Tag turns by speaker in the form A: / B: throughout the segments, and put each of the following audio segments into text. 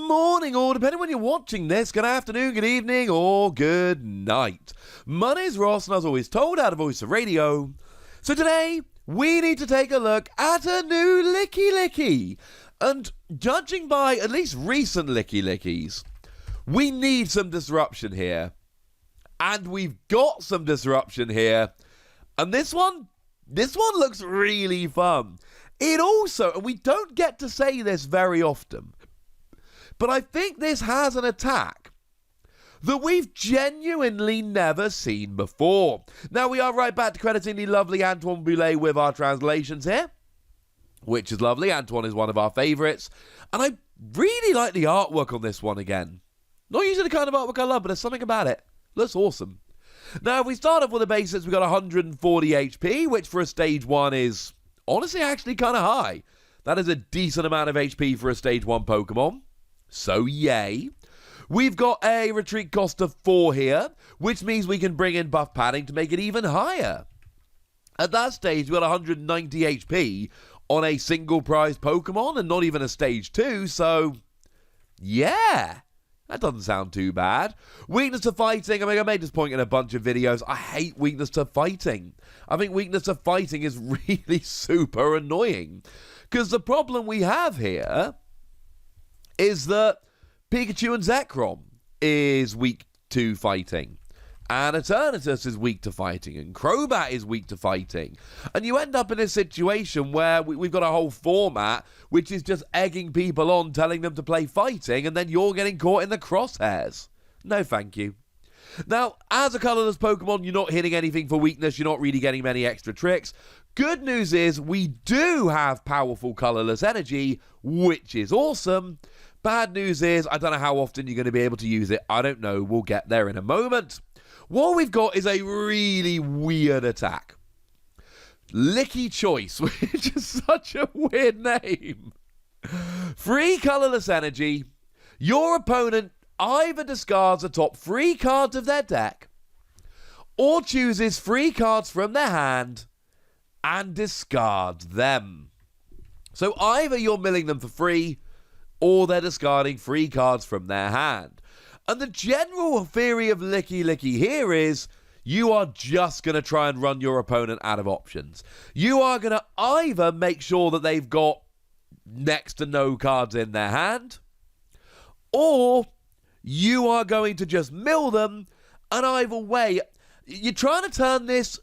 A: morning, or depending when you're watching this, good afternoon, good evening, or good night. My name's Ross, and as always told out of Voice of Radio. So today, we need to take a look at a new Lickilicky. And judging by at least recent Lickilickies, we need some disruption here. And we've got some disruption here. And this one looks really fun. It also, and we don't get to say this very often, but I think this has an attack that we've genuinely never seen before. Now, we are right back to crediting the lovely Antoine Boulet with our translations here, which is lovely. Antoine is one of our favourites, and I really like the artwork on this one again. Not usually the kind of artwork I love, but there's something about it. Looks awesome. Now, if we start off with the basics, we've got 140 HP, which for a stage 1 is honestly actually kind of high. That is a decent amount of HP for a stage 1 Pokemon. So, yay. We've got a retreat cost of 4 here, which means we can bring in buff padding to make it even higher. At that stage, we've got 190 HP on a single prize Pokemon, and not even a stage 2, so yeah. That doesn't sound too bad. Weakness to fighting. I mean, I made this point in a bunch of videos. I hate weakness to fighting. I think weakness to fighting is really super annoying. Because the problem we have here is that Pikachu and Zekrom is weak to fighting. And Eternatus is weak to fighting. And Crobat is weak to fighting. And you end up in a situation where we've got a whole format which is just egging people on, telling them to play fighting, and then you're getting caught in the crosshairs. No, thank you. Now, as a colourless Pokemon, you're not hitting anything for weakness. You're not really getting many extra tricks. Good news is we do have powerful colourless energy, which is awesome. Bad news is I don't know how often you're going to be able to use it. I don't know. We'll get there in a moment. What we've got is a really weird attack. Licky Choice, which is such a weird name. Free colourless energy. Your opponent either discards the top 3 cards of their deck or chooses 3 cards from their hand and discards them. So either you're milling them for free or they're discarding 3 cards from their hand. And the general theory of Lickilicky here is you are just going to try and run your opponent out of options. You are going to either make sure that they've got next to no cards in their hand, or you are going to just mill them, and either way, you're trying to turn this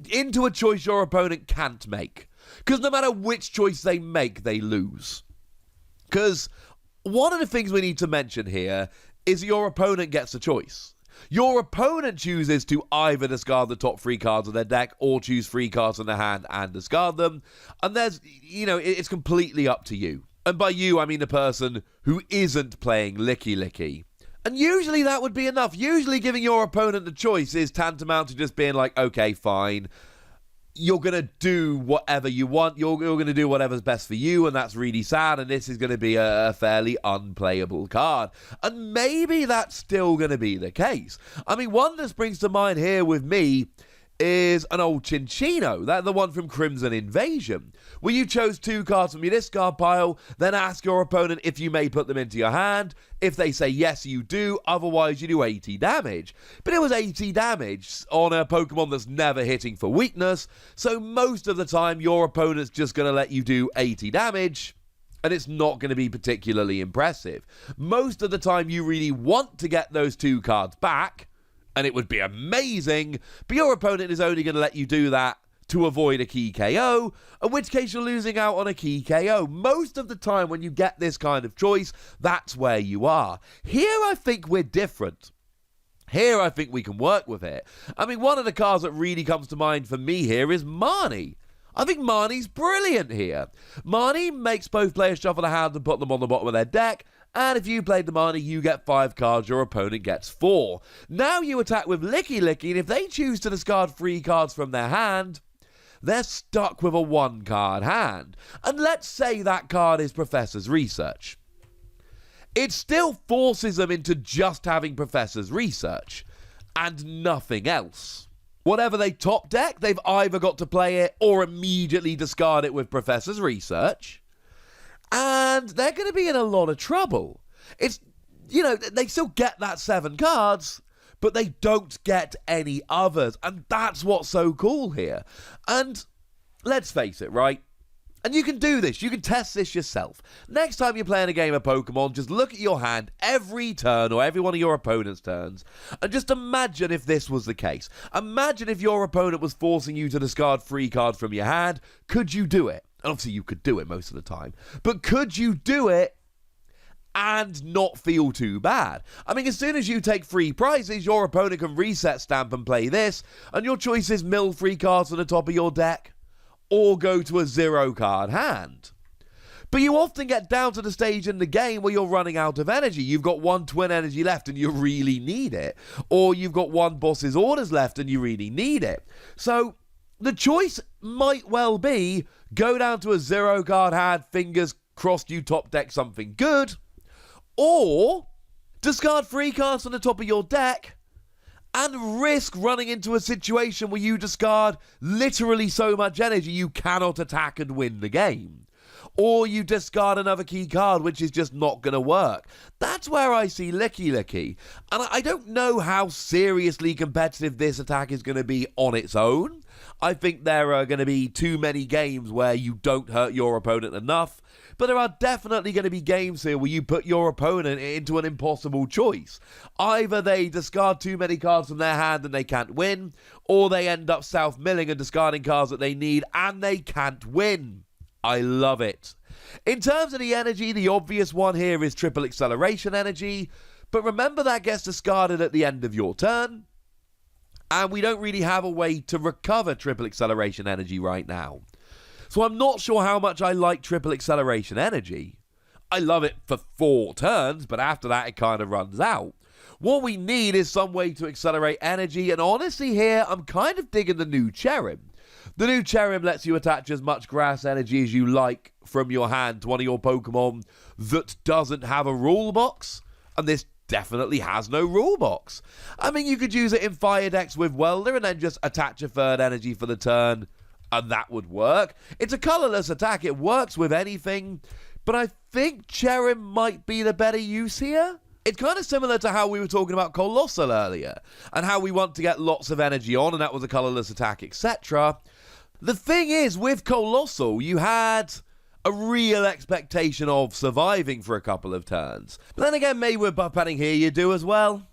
A: into a choice your opponent can't make. Because no matter which choice they make, they lose. Because one of the things we need to mention here is your opponent gets a choice. Your opponent chooses to either discard the top 3 cards of their deck or choose 3 cards in their hand and discard them. And there's, it's completely up to you. And by you, I mean the person who isn't playing Lickilicky. And usually that would be enough. Usually giving your opponent a choice is tantamount to just being like, okay, fine. You're going to do whatever you want. You're going to do whatever's best for you, and that's really sad, and this is going to be a fairly unplayable card. And maybe that's still going to be the case. I mean, one that springs to mind here with me is an old Chinchino, the one from Crimson Invasion, where you chose 2 cards from your discard pile, then ask your opponent if you may put them into your hand. If they say yes, you do, otherwise you do 80 damage. But it was 80 damage on a Pokemon that's never hitting for weakness, so most of the time your opponent's just going to let you do 80 damage, and it's not going to be particularly impressive. Most of the time you really want to get those 2 cards back, and it would be amazing, but your opponent is only going to let you do that to avoid a key KO, in which case you're losing out on a key KO. Most of the time when you get this kind of choice, that's where you are. Here I think we're different. Here I think we can work with it. I mean, one of the cards that really comes to mind for me here is Marnie. I think Marnie's brilliant here. Marnie makes both players shuffle their hands and put them on the bottom of their deck, and if you played the Marnie, you get 5 cards, your opponent gets 4. Now you attack with Lickilicky, and if they choose to discard 3 cards from their hand, they're stuck with a 1-card hand. And let's say that card is Professor's Research. It still forces them into just having Professor's Research, and nothing else. Whatever they top deck, they've either got to play it or immediately discard it with Professor's Research. And they're going to be in a lot of trouble. It's, you know, they still get that 7 cards, but they don't get any others. And that's what's so cool here. And let's face it, right? And you can do this. You can test this yourself. Next time you're playing a game of Pokemon, just look at your hand every turn or every one of your opponent's turns and just imagine if this was the case. Imagine if your opponent was forcing you to discard 3 cards from your hand. Could you do it? And obviously you could do it most of the time. But could you do it and not feel too bad? I mean, as soon as you take 3 prizes, your opponent can reset stamp and play this, and your choice is mill 3 cards to the top of your deck, or go to a 0-card hand. But you often get down to the stage in the game where you're running out of energy. You've got 1 twin energy left and you really need it. Or you've got 1 boss's orders left and you really need it. So the choice might well be go down to a 0-card hand, fingers crossed you top deck something good, or discard 3 cards from the top of your deck and risk running into a situation where you discard literally so much energy you cannot attack and win the game. Or you discard another key card, which is just not going to work. That's where I see Lickilicky. And I don't know how seriously competitive this attack is going to be on its own. I think there are going to be too many games where you don't hurt your opponent enough. But there are definitely going to be games here where you put your opponent into an impossible choice. Either they discard too many cards from their hand and they can't win, or they end up self-milling and discarding cards that they need and they can't win. I love it. In terms of the energy, the obvious one here is triple acceleration energy, but remember that gets discarded at the end of your turn, and we don't really have a way to recover triple acceleration energy right now. So I'm not sure how much I like triple acceleration energy. I love it for 4 turns, but after that it kind of runs out. What we need is some way to accelerate energy, and honestly here, I'm kind of digging the new Cherrim. The new Cherrim lets you attach as much grass energy as you like from your hand to one of your Pokemon that doesn't have a rule box, and this definitely has no rule box. I mean, you could use it in Fire decks with Welder and then just attach a 3rd energy for the turn, and that would work. It's a colorless attack, it works with anything, but I think Cherrim might be the better use here. It's kind of similar to how we were talking about Colossal earlier, and how we want to get lots of energy on, and that was a colorless attack, etc. The thing is, with Colossal, you had a real expectation of surviving for a couple of turns. But then again, maybe with buff padding here you do as well.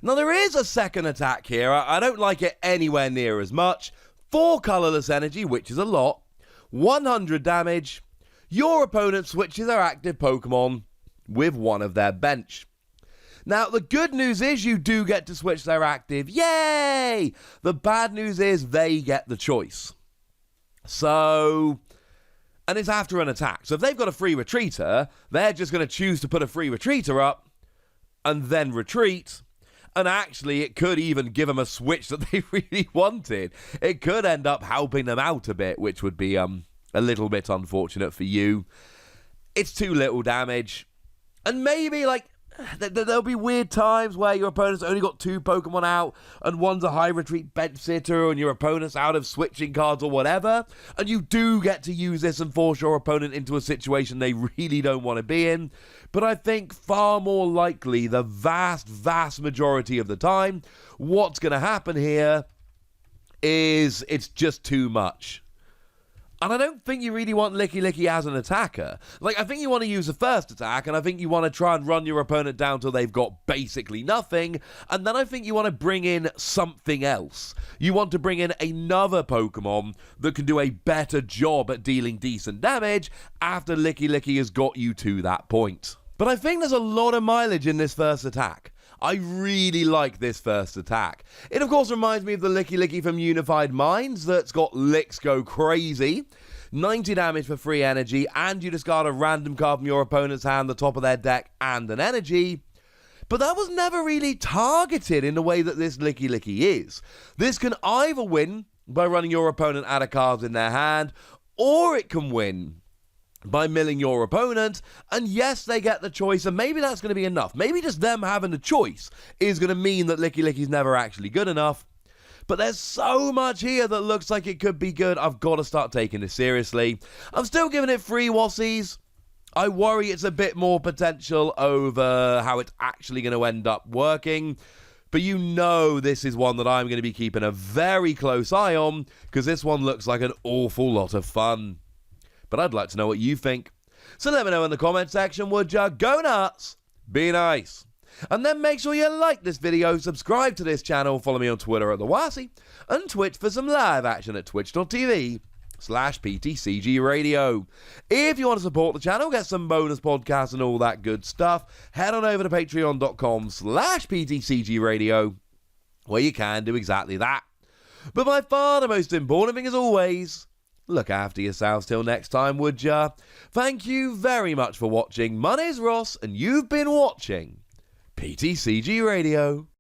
A: Now there is a second attack here, I don't like it anywhere near as much. 4 colorless energy, which is a lot, 100 damage, your opponent switches their active Pokemon with one of their bench. Now, the good news is you do get to switch their active, yay! The bad news is they get the choice. So, and it's after an attack. So if they've got a free retreater, they're just going to choose to put a free retreater up and then retreat. And actually, it could even give them a switch that they really wanted. It could end up helping them out a bit, which would be a little bit unfortunate for you. It's too little damage. And maybe, like, there'll be weird times where your opponent's only got 2 Pokemon out, and one's a high retreat bench sitter, and your opponent's out of switching cards or whatever, and you do get to use this and force your opponent into a situation they really don't want to be in. But I think far more likely, the vast majority of the time, what's going to happen here is it's just too much. And I don't think you really want Lickilicky as an attacker. Like, I think you want to use the first attack, and I think you want to try and run your opponent down till they've got basically nothing, and then I think you want to bring in something else. You want to bring in another Pokemon that can do a better job at dealing decent damage after Lickilicky has got you to that point. But I think there's a lot of mileage in this first attack. I really like this first attack. It of course reminds me of the Lickilicky from Unified Minds that's got Licks Go Crazy. 90 damage for free energy, and you discard a random card from your opponent's hand, the top of their deck, and an energy. But that was never really targeted in the way that this Lickilicky is. This can either win by running your opponent out of cards in their hand, or it can win by milling your opponent, and yes, they get the choice, and maybe that's going to be enough. Maybe just them having the choice is going to mean that Lickilicky's never actually good enough. But there's so much here that looks like it could be good. I've got to start taking this seriously. I'm still giving it 3 Wassies. I worry it's a bit more potential over how it's actually going to end up working. But you know this is one that I'm going to be keeping a very close eye on, because this one looks like an awful lot of fun. But I'd like to know what you think. So let me know in the comment section, would ya? Go nuts! Be nice. And then make sure you like this video, subscribe to this channel, follow me on Twitter at The Wassy, and Twitch for some live action at twitch.tv/PTCG Radio. If you want to support the channel, get some bonus podcasts and all that good stuff, head on over to patreon.com/PTCG Radio, where you can do exactly that. But by far the most important thing, as always, look after yourselves till next time, would ya? Thank you very much for watching. My name's Ross, and you've been watching PTCG Radio.